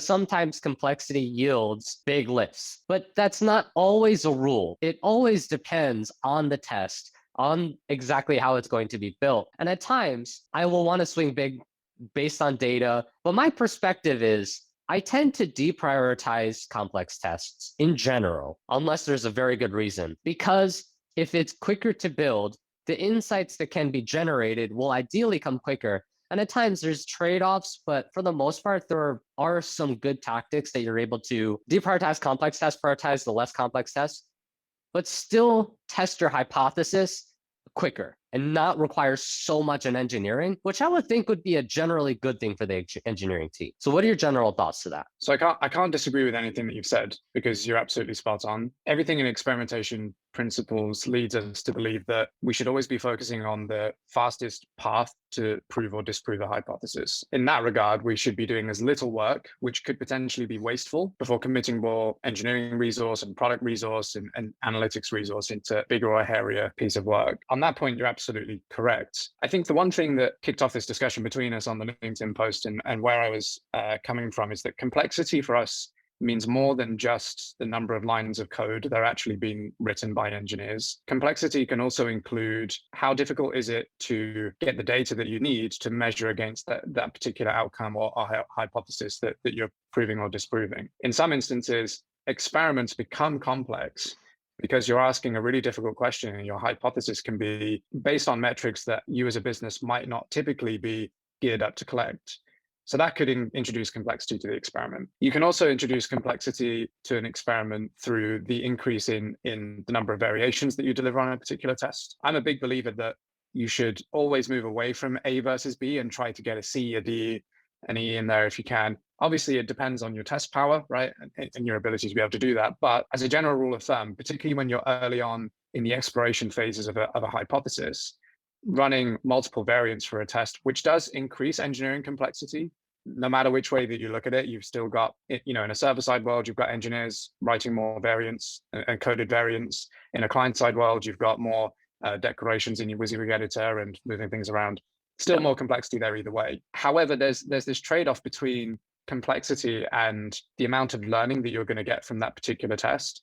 Sometimes complexity yields big lifts, but that's not always a rule. It always depends on the test, on exactly how it's going to be built. And at times, I will want to swing big based on data, but my perspective is I tend to deprioritize complex tests in general, unless there's a very good reason, because if it's quicker to build, the insights that can be generated will ideally come quicker. And at times there's trade-offs, but for the most part, there are some good tactics that you're able to deprioritize complex tests, prioritize the less complex tests, but still test your hypothesis quicker and not require so much in engineering, which I would think would be a generally good thing for the engineering team. So what are your general thoughts to that? So I can't disagree with anything that you've said because you're absolutely spot on. Everything in experimentation principles leads us to believe that we should always be focusing on the fastest path to prove or disprove a hypothesis. In that regard, we should be doing as little work, which could potentially be wasteful, before committing more engineering resource and product resource and analytics resource into a bigger or hairier piece of work. On that point, you're absolutely correct. I think the one thing that kicked off this discussion between us on the LinkedIn post and where I was coming from is that complexity for us means more than just the number of lines of code that are actually being written by engineers. Complexity can also include how difficult is it to get the data that you need to measure against that particular outcome or hypothesis that you're proving or disproving. In some instances, experiments become complex because you're asking a really difficult question and your hypothesis can be based on metrics that you as a business might not typically be geared up to collect. So that could introduce complexity to the experiment. You can also introduce complexity to an experiment through the increase in the number of variations that you deliver on a particular test. I'm a big believer that you should always move away from A versus B and try to get a C, a D, an E in there if you can. Obviously, it depends on your test power, right, and your ability to be able to do that. But as a general rule of thumb, particularly when you're early on in the exploration phases of a hypothesis, running multiple variants for a test, which does increase engineering complexity. No matter which way that you look at it, you've still got, in a server-side world, you've got engineers writing more variants and coded variants. In a client-side world, you've got more declarations in your WYSIWYG editor and moving things around. Still more complexity there either way. However, there's this trade-off between complexity and the amount of learning that you're going to get from that particular test.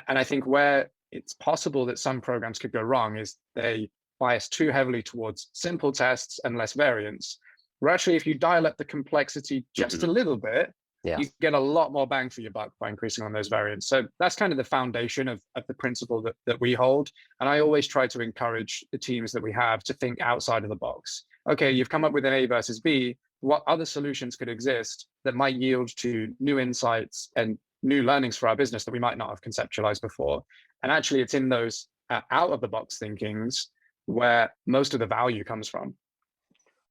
And I think where it's possible that some programs could go wrong is they bias too heavily towards simple tests and less variants. Where actually, if you dial up the complexity just a little bit, you get a lot more bang for your buck by increasing on those variants. So that's kind of the foundation of the principle that we hold. And I always try to encourage the teams that we have to think outside of the box. Okay, you've come up with an A versus B. What other solutions could exist that might yield to new insights and new learnings for our business that we might not have conceptualized before? And actually, it's in those out of the box thinkings where most of the value comes from.